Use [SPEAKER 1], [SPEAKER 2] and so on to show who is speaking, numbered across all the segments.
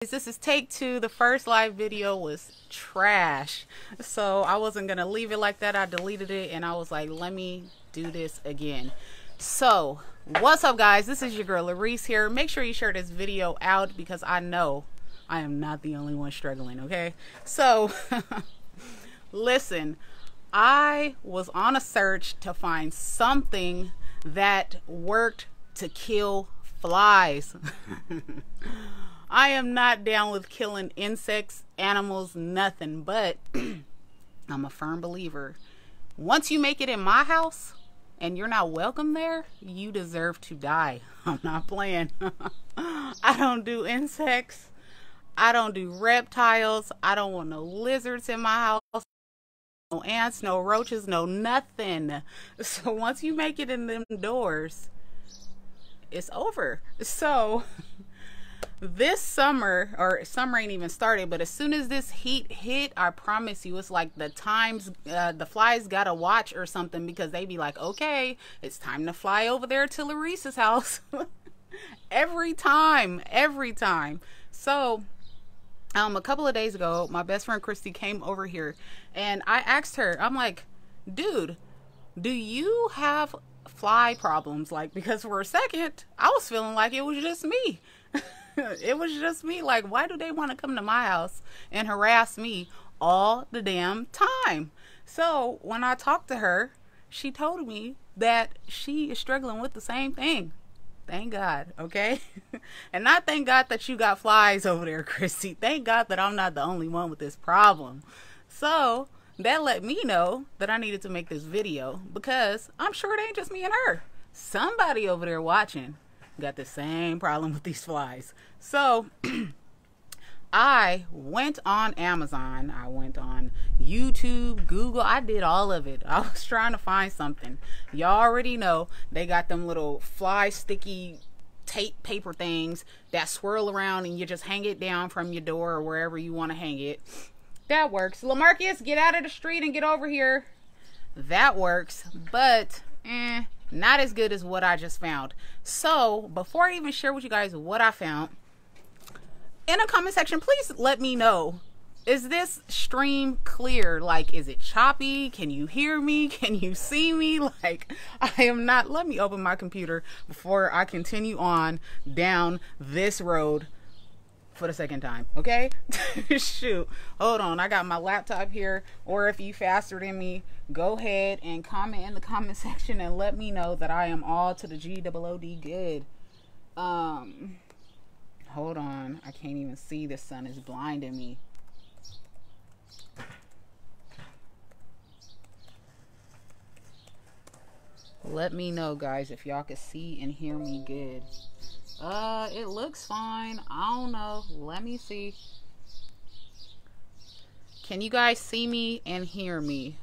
[SPEAKER 1] This is take two. The first live video was trash, so I wasn't gonna leave it like that. I deleted it and I was like, let me do this again. So what's up, guys? This is your girl Larise here. Make sure you share this video out because I know I am not the only one struggling. Okay, so listen, I was on a search to find something that worked to kill flies. I am not down with killing insects, animals, nothing, but I'm a firm believer. Once you make it in my house and you're not welcome there, you deserve to die. I'm not playing. I don't do insects. I don't do reptiles. I don't want no lizards in my house. No ants, no roaches, no nothing. So once you make it in them doors, it's over. So this summer, or summer ain't even started, but as soon as this heat hit, I promise you, it's like the times the flies gotta watch or something, because they be like, okay, it's time to fly over there to Larisa's house. every time. So a couple of days ago, my best friend Christy came over here and I asked her, I'm like, dude, do you have fly problems? Like, because for a second I was feeling like it was just me. It was just me. Like, why do they want to come to my house and harass me all the damn time? So when I talked to her, she told me that she is struggling with the same thing. Thank God, okay? And not thank God that you got flies over there, Christy. Thank God that I'm not the only one with this problem. So that let me know that I needed to make this video, because I'm sure it ain't just me and her. Somebody over there watching got the same problem with these flies. So I went on Amazon, I went on YouTube, Google, I did all of it. I was trying to find something. Y'all already know they got them little fly sticky tape paper things that swirl around and you just hang it down from your door or wherever you want to hang it. That works. Lamarcus, get out of the street and get over here. That works, but not as good as what I just found. So before I even share with you guys what I found, in a comment section, please let me know, is this stream clear? Like, is it choppy? Can you hear me? Can you see me? Like, I am not. Let me open my computer before I continue on down this road for the second time, okay? Shoot, hold on, I got my laptop here. Or if you faster than me, go ahead and comment in the comment section and let me know that I am all to the GOOD good. Hold on, I can't even see, the sun is blinding me. Let me know, guys, if y'all can see and hear me good. It looks fine. I don't know. Let me see. Can you guys see me and hear me?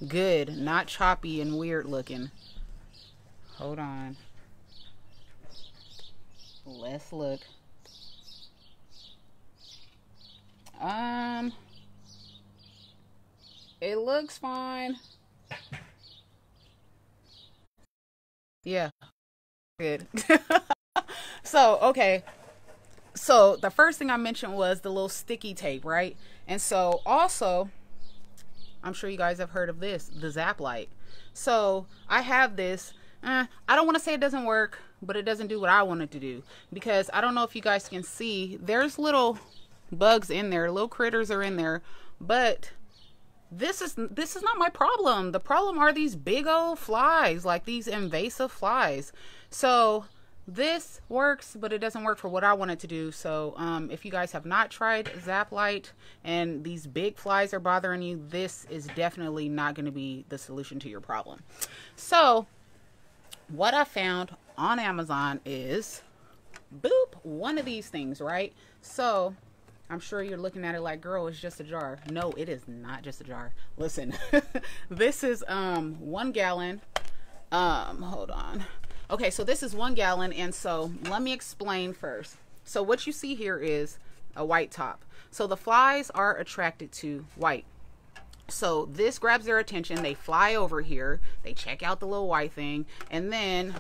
[SPEAKER 1] Good. Not choppy and weird looking. Hold on. Let's look. It looks fine. Yeah. Good. So, okay. So the first thing I mentioned was the little sticky tape, right? And so also, I'm sure you guys have heard of this, the Zap Light. So I have this. I don't want to say it doesn't work, but it doesn't do what I want it to do, because I don't know if you guys can see, there's little bugs in there, little critters are in there, but this is not my problem. The problem are these big old flies, like these invasive flies. So this works, but it doesn't work for what I want it to do. So if you guys have not tried Zap Light and these big flies are bothering you, this is definitely not going to be the solution to your problem. So what I found on Amazon is, boop, one of these things, right? So I'm sure you're looking at it like, girl, it's just a jar. No, it is not just a jar. Listen, this is 1 gallon. Hold on. Okay, so this is 1 gallon, and so let me explain first. So what you see here is a white top. So the flies are attracted to white. So this grabs their attention. They fly over here. They check out the little white thing, and then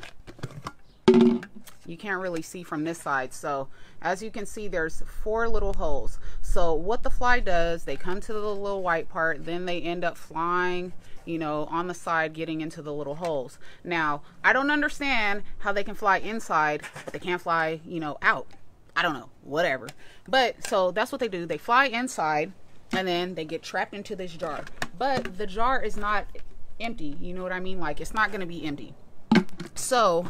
[SPEAKER 1] you can't really see from this side. So as you can see, there's 4 little holes. So what the fly does, they come to the little white part, then they end up flying, you know, on the side, getting into the little holes. Now, I don't understand how they can fly inside, but they can't fly, you know, out. I don't know, whatever. But so that's what they do. They fly inside and then they get trapped into this jar. But the jar is not empty. You know what I mean? Like, it's not going to be empty. So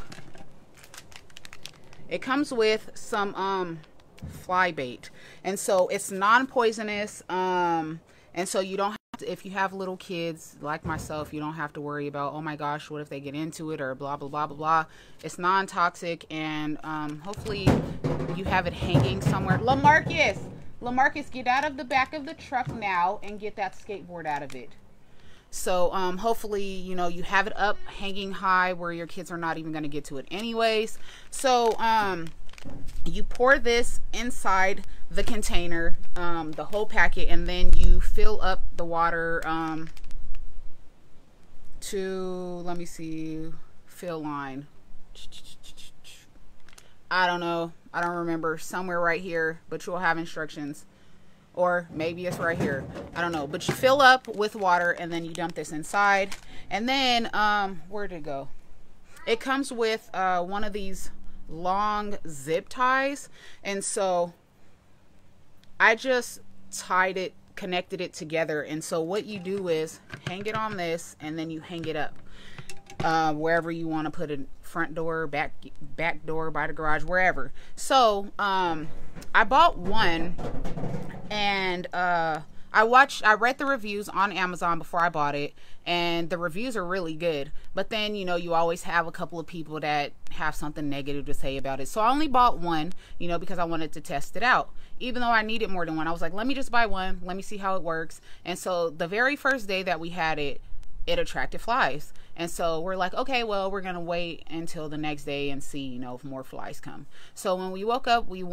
[SPEAKER 1] it comes with some fly bait. And so it's non-poisonous. And so you don't have to, if you have little kids like myself, you don't have to worry about, oh my gosh, what if they get into it or blah, blah, blah, blah, blah. It's non-toxic, and hopefully you have it hanging somewhere. LaMarcus, get out of the back of the truck now and get that skateboard out of it. So hopefully, you know, you have it up hanging high where your kids are not even going to get to it anyways. So you pour this inside the container, the whole packet, and then you fill up the water to, let me see, fill line. I don't know. I don't remember. Somewhere right here, but you'll have instructions. Or maybe it's right here. I don't know. But you fill up with water and then you dump this inside. And then, where'd it go? It comes with one of these long zip ties. And so I just tied it, connected it together. And so what you do is hang it on this and then you hang it up. Wherever you want to put it, front door, back door, by the garage, wherever. So I bought one, and I read the reviews on Amazon before I bought it, and the reviews are really good. But then, you know, you always have a couple of people that have something negative to say about it. So I only bought one, you know, because I wanted to test it out. Even though I needed more than one, I was like, let me just buy one, let me see how it works. And so the very first day that we had it, it attracted flies. And so we're like, okay, well, we're gonna wait until the next day and see, you know, if more flies come. So when we woke up, we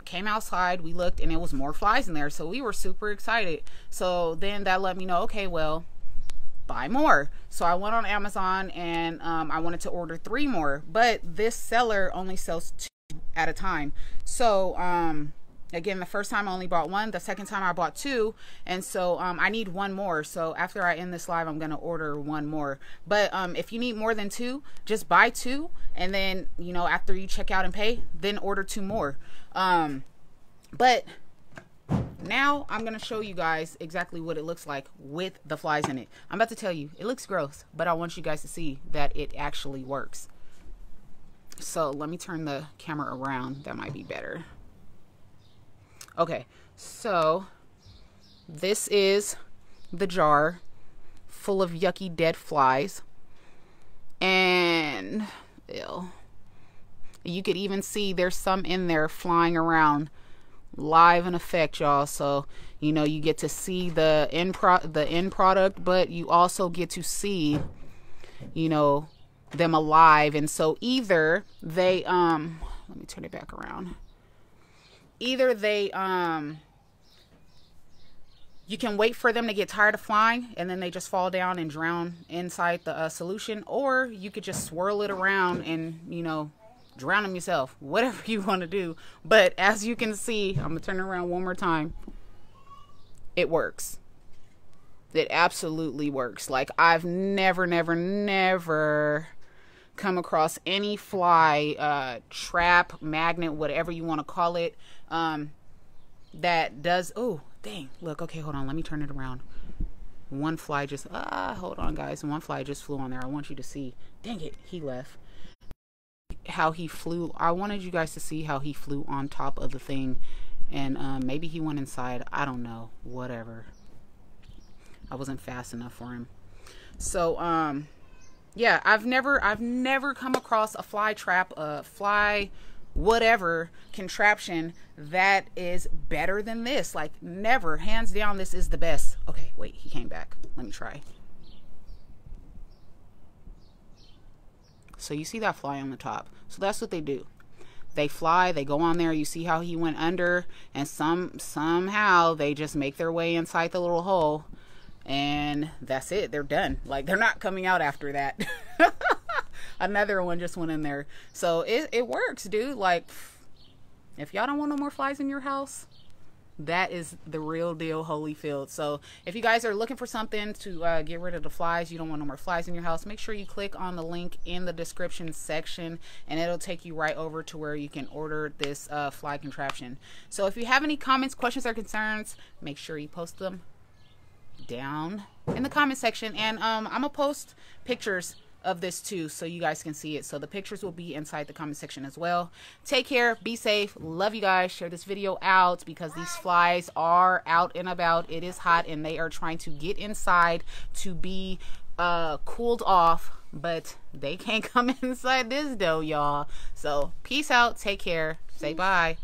[SPEAKER 1] came outside, we looked, and it was more flies in there. So we were super excited. So then that let me know, okay, well, buy more. So I went on Amazon and I wanted to order 3 more, but this seller only sells 2 at a time. So again, the first time I only bought 1, the second time I bought 2, and so I need 1 more. So after I end this live, I'm gonna order 1 more. But if you need more than 2, just buy 2, and then, you know, after you check out and pay, then order 2 more. But now I'm gonna show you guys exactly what it looks like with the flies in it. I'm about to tell you, it looks gross, but I want you guys to see that it actually works. So let me turn the camera around. That might be better. Okay, so this is the jar full of yucky dead flies, and ew, you could even see there's some in there flying around live in effect, y'all. So, you know, you get to see the end product, but you also get to see, you know, them alive. And so either they let me turn it back around. Either they, you can wait for them to get tired of flying and then they just fall down and drown inside the solution, or you could just swirl it around and, you know, drown them yourself, whatever you want to do. But as you can see, I'm gonna turn it around one more time. It works. It absolutely works. Like, I've never come across any fly trap, magnet, whatever you want to call it, that does. Oh dang, look, okay, hold on, let me turn it around. One fly just hold on guys, one fly just flew on there. I want you to see. Dang it, he left. How he flew. I wanted you guys to see how he flew on top of the thing, and maybe he went inside, I don't know, whatever. I wasn't fast enough for him. So yeah, I've never come across a fly trap, a fly whatever contraption that is better than this. Like, never. Hands down, this is the best. Okay, wait, he came back. Let me try. So you see that fly on the top. So that's what they do. They fly, they go on there. You see how he went under, and somehow they just make their way inside the little hole, and that's it. They're done. Like, they're not coming out after that. another one just went in there. So it works, dude. Like, if y'all don't want no more flies in your house, that is the real deal Holyfield. So if you guys are looking for something to get rid of the flies, you don't want no more flies in your house, make sure you click on the link in the description section and it'll take you right over to where you can order this fly contraption. So if you have any comments, questions, or concerns, make sure you post them down in the comment section, and I'm gonna post pictures of this too so you guys can see it. So the pictures will be inside the comment section as well. Take care, be safe, love you guys. Share this video out because these flies are out and about. It is hot and they are trying to get inside to be cooled off, but they can't come inside this though, y'all. So peace out, take care, say bye.